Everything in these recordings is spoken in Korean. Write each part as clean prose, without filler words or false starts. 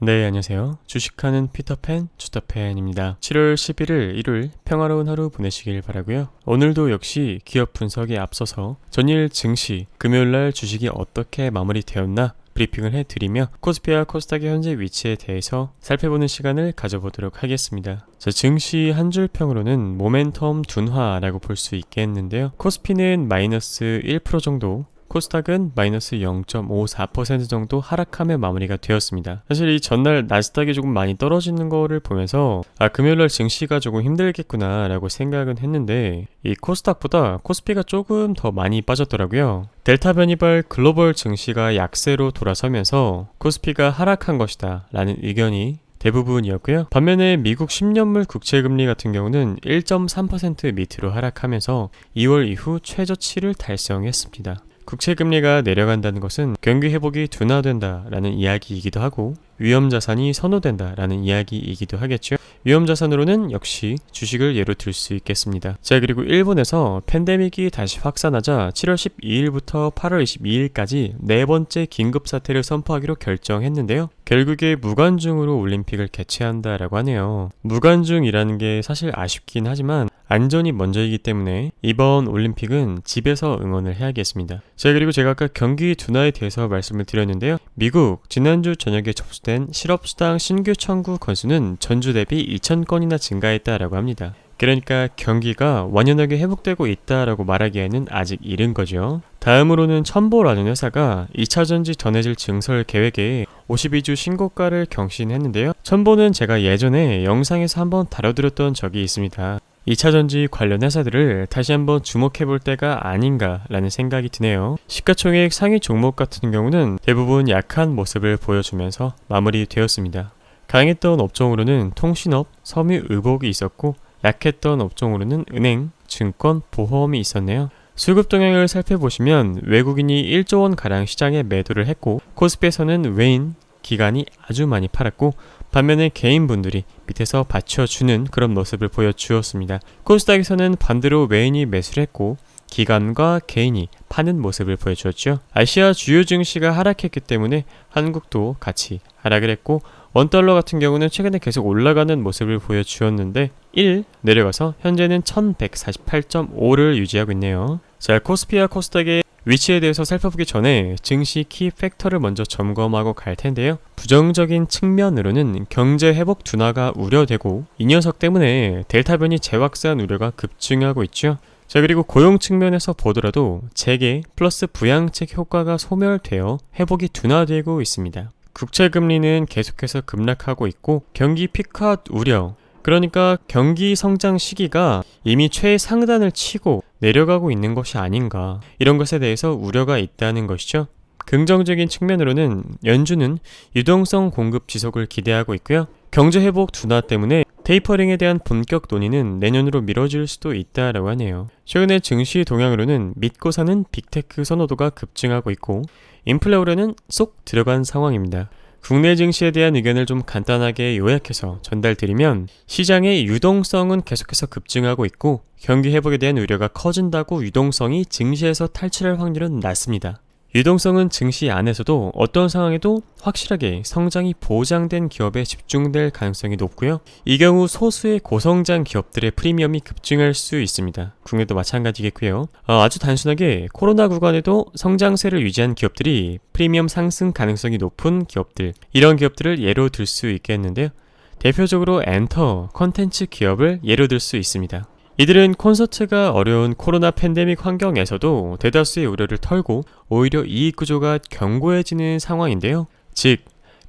네, 안녕하세요. 주식하는 피터팬, 주터팬입니다. 7월 11일 일요일 평화로운 하루 보내시길 바라고요. 오늘도 역시 기업 분석에 앞서서 전일 증시, 금요일날 주식이 어떻게 마무리되었나 브리핑을 해드리며 코스피와 코스닥의 현재 위치에 대해서 살펴보는 시간을 가져보도록 하겠습니다. 자, 증시 한 줄 평으로는 모멘텀 둔화라고 볼 수 있겠는데요. 코스피는 마이너스 1% 정도, 코스닥은 마이너스 0.54% 정도 하락하며 마무리가 되었습니다. 사실 이 전날 나스닥이 조금 많이 떨어지는 거를 보면서 금요일날 증시가 조금 힘들겠구나 라고 생각은 했는데 이 코스닥보다 코스피가 조금 더 많이 빠졌더라고요. 델타 변이발 글로벌 증시가 약세로 돌아서면서 코스피가 하락한 것이다 라는 의견이 대부분이었고요. 반면에 미국 10년물 국채금리 같은 경우는 1.3% 밑으로 하락하면서 2월 이후 최저치를 달성했습니다. 국채금리가 내려간다는 것은 경기 회복이 둔화된다라는 이야기이기도 하고 위험자산이 선호된다라는 이야기이기도 하겠죠. 위험자산으로는 역시 주식을 예로 들 수 있겠습니다. 자, 그리고 일본에서 팬데믹이 다시 확산하자 7월 12일부터 8월 22일까지 네 번째 긴급사태를 선포하기로 결정했는데요. 결국에 무관중으로 올림픽을 개최한다라고 하네요. 무관중이라는 게 사실 아쉽긴 하지만 안전이 먼저이기 때문에 이번 올림픽은 집에서 응원을 해야겠습니다. 자, 그리고 제가 아까 경기 둔화에 대해서 말씀을 드렸는데요. 미국 지난주 저녁에 접수된 실업수당 신규 청구 건수는 전주 대비 2,000건이나 증가했다라고 합니다. 그러니까 경기가 완연하게 회복되고 있다라고 말하기에는 아직 이른 거죠. 다음으로는 첨보라는 회사가 2차전지 전해질 증설 계획에 52주 신고가를 경신했는데요. 첨보는 제가 예전에 영상에서 한번 다뤄드렸던 적이 있습니다. 2차전지 관련 회사들을 다시 한번 주목해볼 때가 아닌가라는 생각이 드네요. 시가총액 상위 종목 같은 경우는 대부분 약한 모습을 보여주면서 마무리되었습니다. 강했던 업종으로는 통신업, 섬유의복이 있었고 약했던 업종으로는 은행, 증권, 보험이 있었네요. 수급 동향을 살펴보시면 외국인이 1조 원가량 시장에 매도를 했고 코스피에서는 외인, 기관이 아주 많이 팔았고 반면에 개인분들이 밑에서 받쳐주는 그런 모습을 보여주었습니다. 코스닥에서는 반대로 외인이 매수를 했고 기관과 개인이 파는 모습을 보여주었죠. 아시아 주요 증시가 하락했기 때문에 한국도 같이 하락을 했고 원달러 같은 경우는 최근에 계속 올라가는 모습을 보여주었는데 1 내려가서 현재는 1148.5를 유지하고 있네요. 자, 코스피와 코스닥의 위치에 대해서 살펴보기 전에 증시 키 팩터를 먼저 점검하고 갈 텐데요. 부정적인 측면으로는 경제 회복 둔화가 우려되고 이 녀석 때문에 델타 변이 재확산 우려가 급증하고 있죠. 자, 그리고 고용 측면에서 보더라도 재계 플러스 부양책 효과가 소멸되어 회복이 둔화되고 있습니다. 국채금리는 계속해서 급락하고 있고 경기 피크아웃 우려, 그러니까 경기 성장 시기가 이미 최상단을 치고 내려가고 있는 것이 아닌가, 이런 것에 대해서 우려가 있다는 것이죠. 긍정적인 측면으로는 연준은 유동성 공급 지속을 기대하고 있고요. 경제 회복 둔화 때문에 테이퍼링에 대한 본격 논의는 내년으로 미뤄질 수도 있다라고 하네요. 최근에 증시 동향으로는 믿고 사는 빅테크 선호도가 급증하고 있고 인플레 우려는 쏙 들어간 상황입니다. 국내 증시에 대한 의견을 좀 간단하게 요약해서 전달드리면 시장의 유동성은 계속해서 급증하고 있고 경기 회복에 대한 우려가 커진다고 유동성이 증시에서 탈출할 확률은 낮습니다. 유동성은 증시 안에서도 어떤 상황에도 확실하게 성장이 보장된 기업에 집중될 가능성이 높고요. 이 경우 소수의 고성장 기업들의 프리미엄이 급증할 수 있습니다. 국내도 마찬가지겠고요. 아주 단순하게 코로나 구간에도 성장세를 유지한 기업들이 프리미엄 상승 가능성이 높은 기업들, 이런 기업들을 예로 들 수 있겠는데요. 대표적으로 엔터, 컨텐츠 기업을 예로 들 수 있습니다. 이들은 콘서트가 어려운 코로나 팬데믹 환경에서도 대다수의 우려를 털고 오히려 이익 구조가 견고해지는 상황인데요. 즉,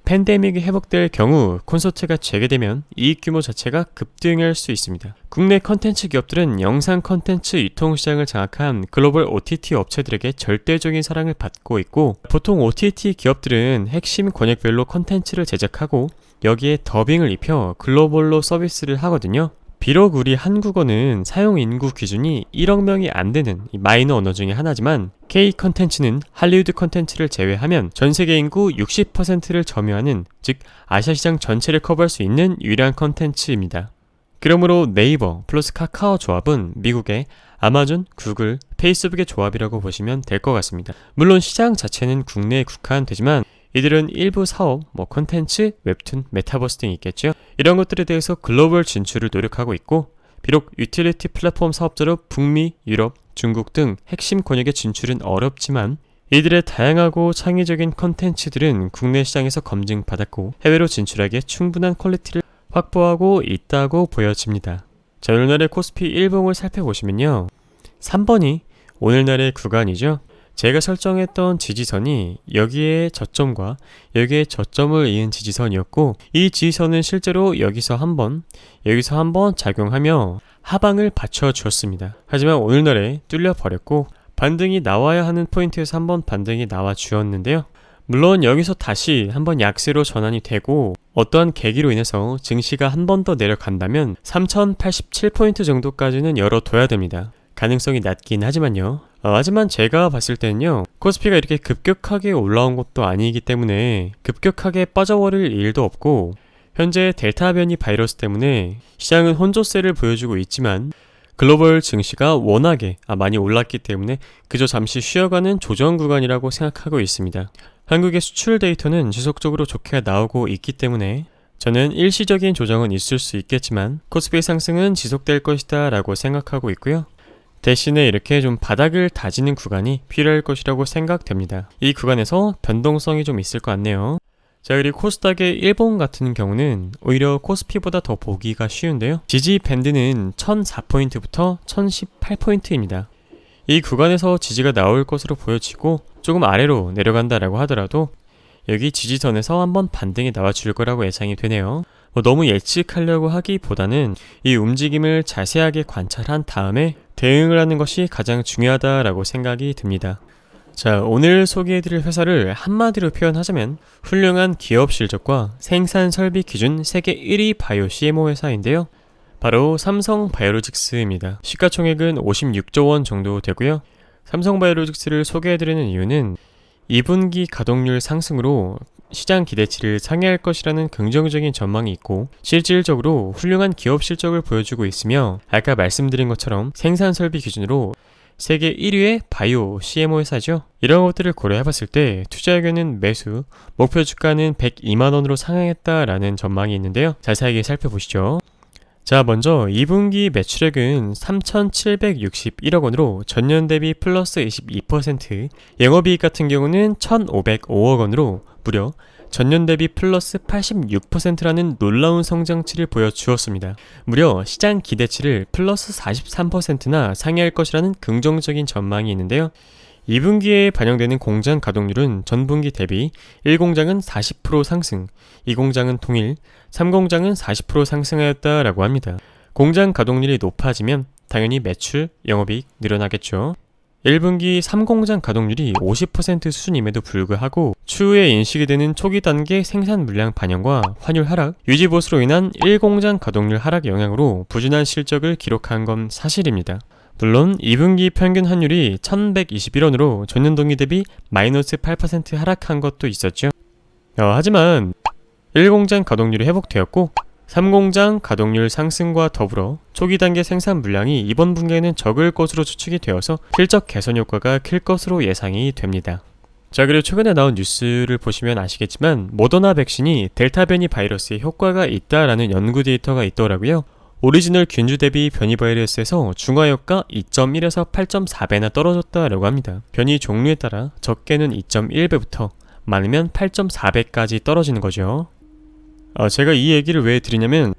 팬데믹이 회복될 경우 콘서트가 재개되면 이익 규모 자체가 급등할 수 있습니다. 국내 컨텐츠 기업들은 영상 컨텐츠 유통시장을 장악한 글로벌 OTT 업체들에게 절대적인 사랑을 받고 있고 보통 OTT 기업들은 핵심 권역별로 컨텐츠를 제작하고 여기에 더빙을 입혀 글로벌로 서비스를 하거든요. 비록 우리 한국어는 사용 인구 기준이 1억 명이 안 되는 마이너 언어 중에 하나지만 K 컨텐츠는 할리우드 컨텐츠를 제외하면 전 세계 인구 60%를 점유하는, 즉 아시아 시장 전체를 커버할 수 있는 유일한 컨텐츠입니다. 그러므로 네이버 플러스 카카오 조합은 미국의 아마존, 구글, 페이스북의 조합이라고 보시면 될 것 같습니다. 물론 시장 자체는 국내에 국한되지만 이들은 일부 사업, 콘텐츠, 웹툰, 메타버스 등이 있겠죠. 이런 것들에 대해서 글로벌 진출을 노력하고 있고, 비록 유틸리티 플랫폼 사업자로 북미, 유럽, 중국 등 핵심 권역의 진출은 어렵지만 이들의 다양하고 창의적인 콘텐츠들은 국내 시장에서 검증받았고 해외로 진출하기에 충분한 퀄리티를 확보하고 있다고 보여집니다. 자, 오늘날의 코스피 일봉을 살펴보시면요. 3번이 오늘날의 구간이죠. 제가 설정했던 지지선이 여기에 저점과 여기에 저점을 이은 지지선이었고, 이 지지선은 실제로 여기서 한번 작용하며 하방을 받쳐주었습니다. 하지만 오늘날에 뚫려버렸고 반등이 나와야 하는 포인트에서 한번 반등이 나와 주었는데요. 물론 여기서 다시 한번 약세로 전환이 되고 어떠한 계기로 인해서 증시가 한 번 더 내려간다면 3087포인트 정도까지는 열어둬야 됩니다. 가능성이 낮긴 하지만요. 하지만 제가 봤을 때는요, 코스피가 이렇게 급격하게 올라온 것도 아니기 때문에 급격하게 빠져버릴 일도 없고, 현재 델타 변이 바이러스 때문에 시장은 혼조세를 보여주고 있지만 글로벌 증시가 워낙에 많이 올랐기 때문에 그저 잠시 쉬어가는 조정 구간이라고 생각하고 있습니다. 한국의 수출 데이터는 지속적으로 좋게 나오고 있기 때문에 저는 일시적인 조정은 있을 수 있겠지만 코스피의 상승은 지속될 것이다 라고 생각하고 있고요. 대신에 이렇게 좀 바닥을 다지는 구간이 필요할 것이라고 생각됩니다. 이 구간에서 변동성이 좀 있을 것 같네요. 자, 그리고 코스닥의 일본 같은 경우는 오히려 코스피보다 더 보기가 쉬운데요. 지지 밴드는 1004포인트부터 1018포인트입니다. 이 구간에서 지지가 나올 것으로 보여지고 조금 아래로 내려간다라고 하더라도 여기 지지선에서 한번 반등이 나와줄 거라고 예상이 되네요. 너무 예측하려고 하기보다는 이 움직임을 자세하게 관찰한 다음에 대응을 하는 것이 가장 중요하다라고 생각이 듭니다. 자, 오늘 소개해드릴 회사를 한마디로 표현하자면 훌륭한 기업 실적과 생산 설비 기준 세계 1위 바이오 CMO 회사인데요. 바로 삼성바이오로직스입니다. 시가총액은 56조 원 정도 되고요. 삼성바이오로직스를 소개해드리는 이유는 2분기 가동률 상승으로 시장 기대치를 상회할 것이라는 긍정적인 전망이 있고 실질적으로 훌륭한 기업 실적을 보여주고 있으며, 아까 말씀드린 것처럼 생산 설비 기준으로 세계 1위의 바이오 CMO 회사죠. 이런 것들을 고려해봤을 때 투자 의견은 매수, 목표 주가는 102만원으로 상향했다라는 전망이 있는데요. 자세하게 살펴보시죠. 자, 먼저 2분기 매출액은 3,761억 원으로 전년 대비 플러스 22%, 영업이익 같은 경우는 1,505억 원으로 무려 전년 대비 플러스 86%라는 놀라운 성장치를 보여주었습니다. 무려 시장 기대치를 플러스 43%나 상회할 것이라는 긍정적인 전망이 있는데요. 2분기에 반영되는 공장 가동률은 전분기 대비 1공장은 40% 상승, 2공장은 동일, 3공장은 40% 상승하였다라고 합니다. 공장 가동률이 높아지면 당연히 매출, 영업이익 늘어나겠죠. 1분기 3공장 가동률이 50% 수준임에도 불구하고 추후에 인식이 되는 초기 단계 생산 물량 반영과 환율 하락, 유지보수로 인한 1공장 가동률 하락 영향으로 부진한 실적을 기록한 건 사실입니다. 물론 2분기 평균 환율이 1121원으로 전년 동기 대비 마이너스 8% 하락한 것도 있었죠. 하지만 1공장 가동률이 회복되었고 3공장 가동률 상승과 더불어 초기 단계 생산 물량이 이번 분기에는 적을 것으로 추측이 되어서 실적 개선 효과가 클 것으로 예상이 됩니다. 자, 그리고 최근에 나온 뉴스를 보시면 아시겠지만 모더나 백신이 델타 변이 바이러스에 효과가 있다라는 연구 데이터가 있더라고요. 오리지널 균주 대비 변이 바이러스에서 중화효과 2.1에서 8.4배나 떨어졌다라고 합니다. 변이 종류에 따라 적게는 2.1배부터 많으면 8.4배까지 떨어지는 거죠. 제가 이 얘기를 왜 드리냐면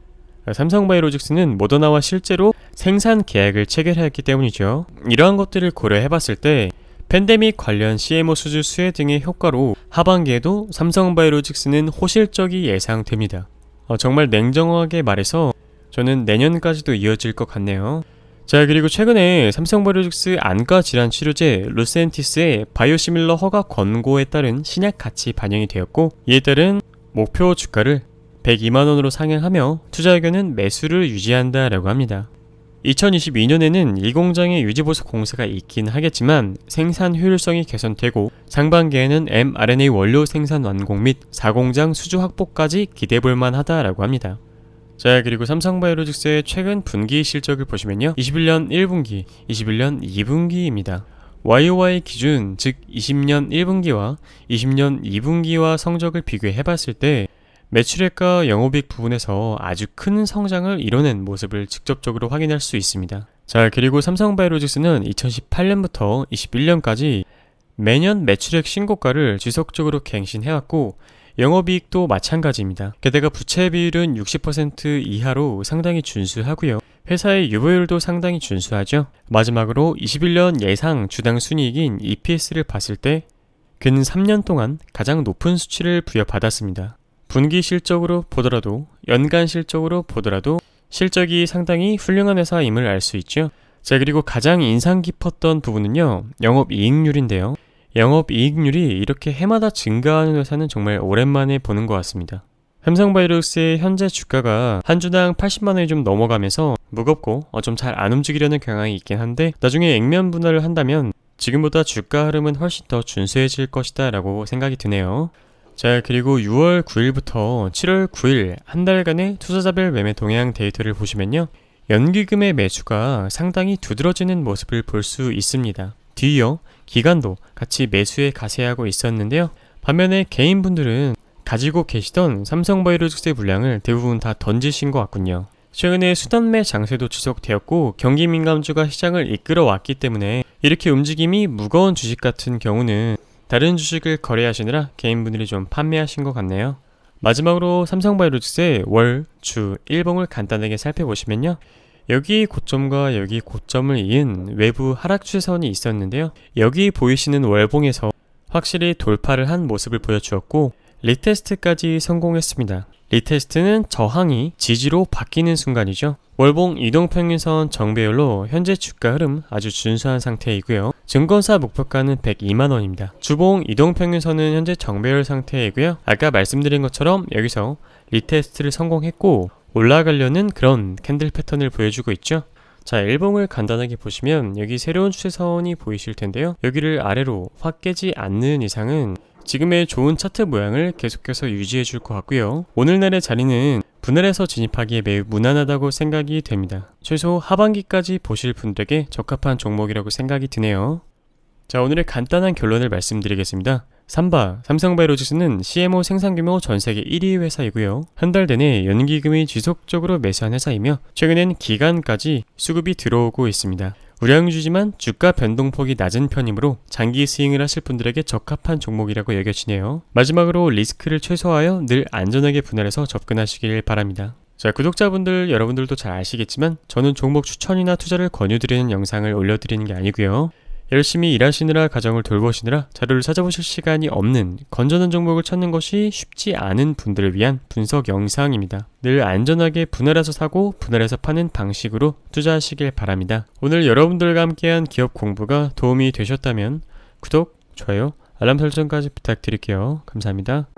삼성바이오로직스는 모더나와 실제로 생산 계약을 체결했기 때문이죠. 이러한 것들을 고려해봤을 때 팬데믹 관련 CMO 수주 수혜 등의 효과로 하반기에도 삼성바이오로직스는 호실적이 예상됩니다. 정말 냉정하게 말해서 저는 내년까지도 이어질 것 같네요. 자, 그리고 최근에 삼성바이오로직스 안과 질환 치료제 루센티스의 바이오시밀러 허가 권고에 따른 신약 가치 반영이 되었고, 이에 따른 목표 주가를 102만원으로 상향하며 투자 의견은 매수를 유지한다라고 합니다. 2022년에는 이 공장의 유지보수 공사가 있긴 하겠지만 생산 효율성이 개선되고 상반기에는 mRNA 원료 생산 완공 및 4공장 수주 확보까지 기대해볼만 하다라고 합니다. 자, 그리고 삼성바이오로직스의 최근 분기 실적을 보시면요, 21년 1분기, 21년 2분기입니다. YOY 기준, 즉 20년 1분기와 20년 2분기와 성적을 비교해 봤을 때 매출액과 영업이익 부분에서 아주 큰 성장을 이뤄낸 모습을 직접적으로 확인할 수 있습니다. 자, 그리고 삼성바이오로직스는 2018년부터 21년까지 매년 매출액 신고가를 지속적으로 갱신해왔고 영업이익도 마찬가지입니다. 게다가 부채 비율은 60% 이하로 상당히 준수하고요. 회사의 유보율도 상당히 준수하죠. 마지막으로 21년 예상 주당 순이익인 EPS를 봤을 때 근 3년 동안 가장 높은 수치를 부여받았습니다. 분기 실적으로 보더라도 연간 실적으로 보더라도 실적이 상당히 훌륭한 회사임을 알 수 있죠. 자, 그리고 가장 인상 깊었던 부분은요, 영업이익률인데요. 영업이익률이 이렇게 해마다 증가하는 회사는 정말 오랜만에 보는 것 같습니다. 삼성바이오로직스의 현재 주가가 한 주당 80만원이 좀 넘어가면서 무겁고 좀 잘 안 움직이려는 경향이 있긴 한데 나중에 액면 분할을 한다면 지금보다 주가 흐름은 훨씬 더 준수해질 것이다 라고 생각이 드네요. 자, 그리고 6월 9일부터 7월 9일 한 달간의 투자자별 매매 동향 데이터를 보시면요, 연기금의 매수가 상당히 두드러지는 모습을 볼 수 있습니다. 뒤이어 기관도 같이 매수에 가세하고 있었는데요. 반면에 개인분들은 가지고 계시던 삼성바이오로직스의 물량을 대부분 다 던지신 것 같군요. 최근에 수단매 장세도 지속되었고 경기 민감주가 시장을 이끌어왔기 때문에 이렇게 움직임이 무거운 주식 같은 경우는 다른 주식을 거래하시느라 개인분들이 좀 판매하신 것 같네요. 마지막으로 삼성바이오로직스의 월, 주, 일봉을 간단하게 살펴보시면요, 여기 고점과 여기 고점을 이은 외부 하락 추세선이 있었는데요. 여기 보이시는 월봉에서 확실히 돌파를 한 모습을 보여주었고 리테스트까지 성공했습니다. 리테스트는 저항이 지지로 바뀌는 순간이죠. 월봉 이동평균선 정배열로 현재 주가 흐름 아주 준수한 상태이고요. 증권사 목표가는 102만원입니다. 주봉 이동평균선은 현재 정배열 상태이고요. 아까 말씀드린 것처럼 여기서 리테스트를 성공했고 올라가려는 그런 캔들 패턴을 보여주고 있죠. 자, 일봉을 간단하게 보시면 여기 새로운 추세선이 보이실 텐데요. 여기를 아래로 확 깨지 않는 이상은 지금의 좋은 차트 모양을 계속해서 유지해 줄 것 같고요. 오늘날의 자리는 분할해서 진입하기에 매우 무난하다고 생각이 됩니다. 최소 하반기까지 보실 분들에게 적합한 종목이라고 생각이 드네요. 자, 오늘의 간단한 결론을 말씀드리겠습니다. 삼성바이오로직스는 CMO 생산규모 전세계 1위 회사이고요. 한 달 내내 연기금이 지속적으로 매수한 회사이며 최근엔 기간까지 수급이 들어오고 있습니다. 우량주지만 주가 변동폭이 낮은 편이므로 장기 스윙을 하실 분들에게 적합한 종목이라고 여겨지네요. 마지막으로 리스크를 최소화하여 늘 안전하게 분할해서 접근하시길 바랍니다. 자, 구독자분들 여러분들도 잘 아시겠지만 저는 종목 추천이나 투자를 권유드리는 영상을 올려드리는 게 아니고요. 열심히 일하시느라 가정을 돌보시느라 자료를 찾아보실 시간이 없는 건전한 종목을 찾는 것이 쉽지 않은 분들을 위한 분석 영상입니다. 늘 안전하게 분할해서 사고 분할해서 파는 방식으로 투자하시길 바랍니다. 오늘 여러분들과 함께한 기업 공부가 도움이 되셨다면 구독, 좋아요, 알람 설정까지 부탁드릴게요. 감사합니다.